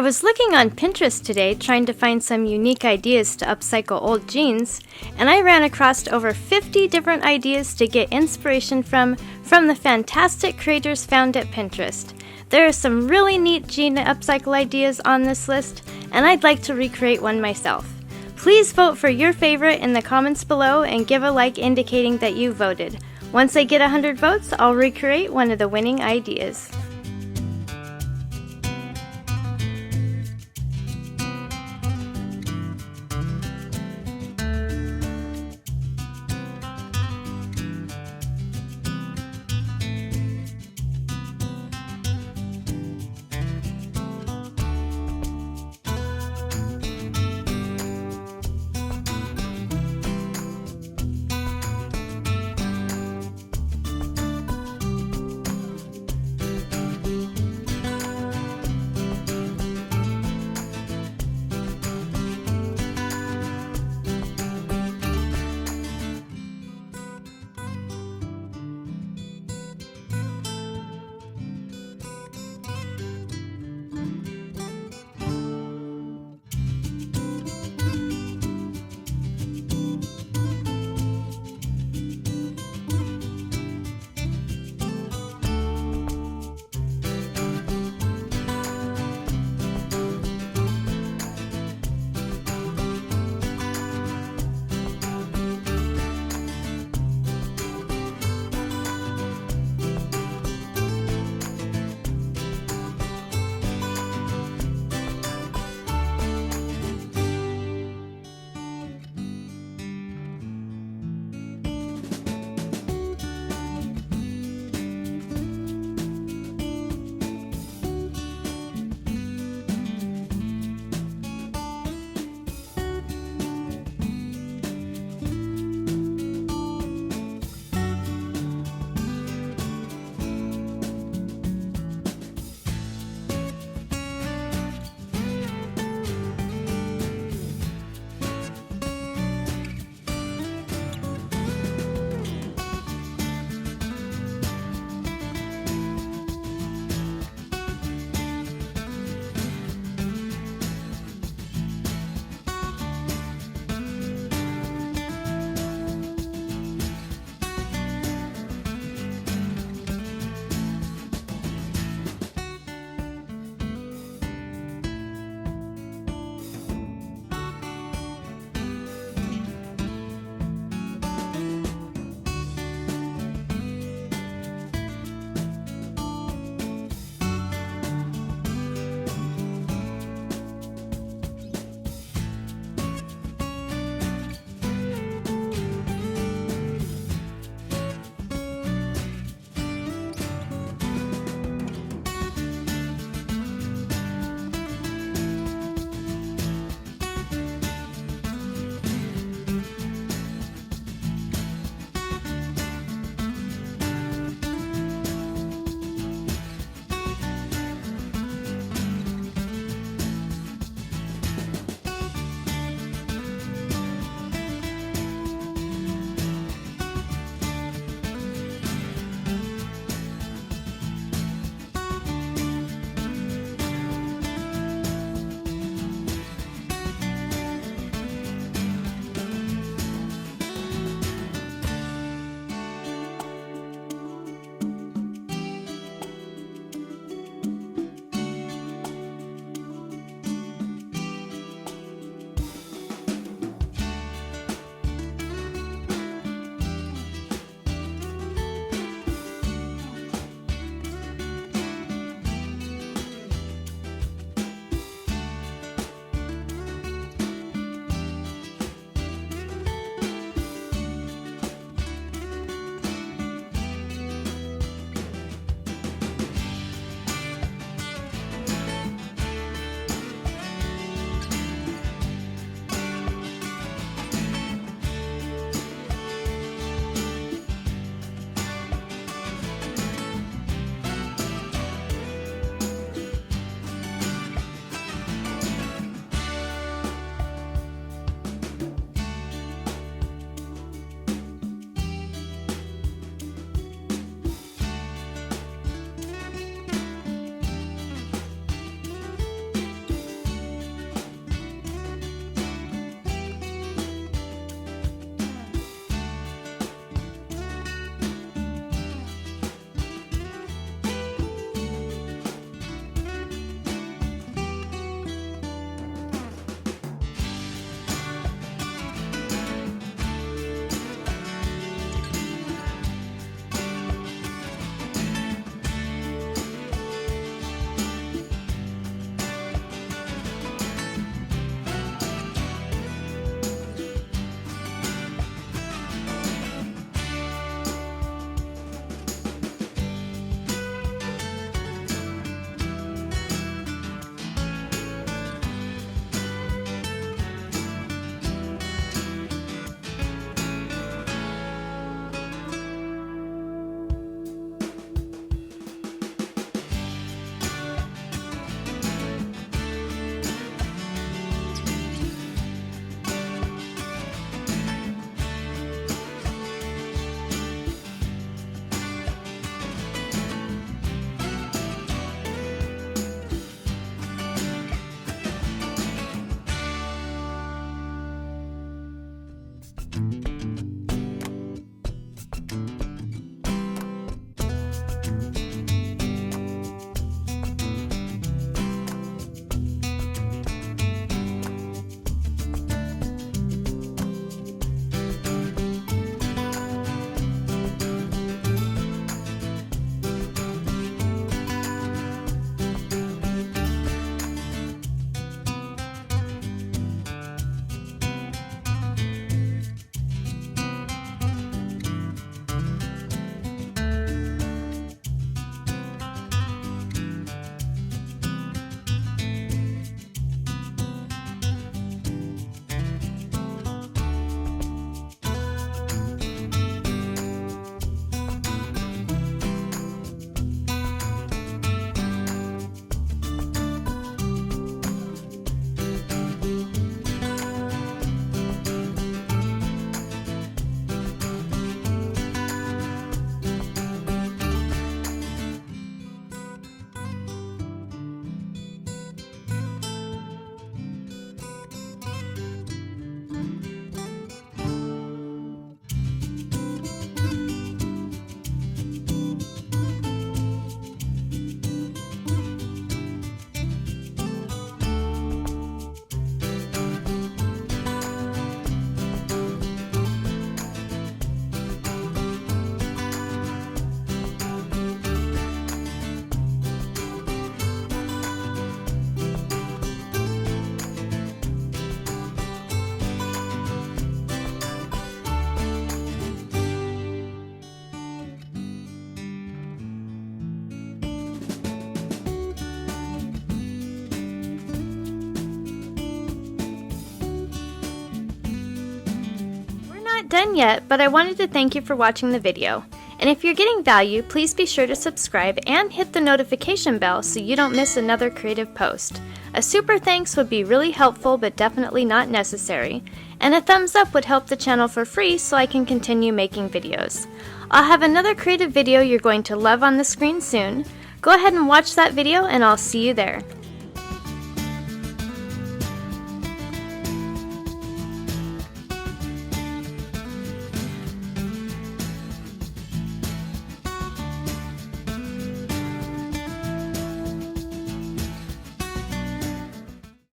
I was looking on Pinterest today trying to find some unique ideas to upcycle old jeans, and I ran across over 50 different ideas to get inspiration from the fantastic creators found at Pinterest. There are some really neat jean upcycle ideas on this list, and I'd like to recreate one myself. Please vote for your favorite in the comments below and give a like indicating that you voted. Once I get 100 votes, I'll recreate one of the winning ideas. done yet, but I wanted to thank you for watching the video. And if you're getting value, please be sure to subscribe and hit the notification bell so you don't miss another creative post. A super thanks would be really helpful but definitely not necessary. And a thumbs up would help the channel for free so I can continue making videos. I'll have another creative video you're going to love on the screen soon. Go ahead and watch that video and I'll see you there.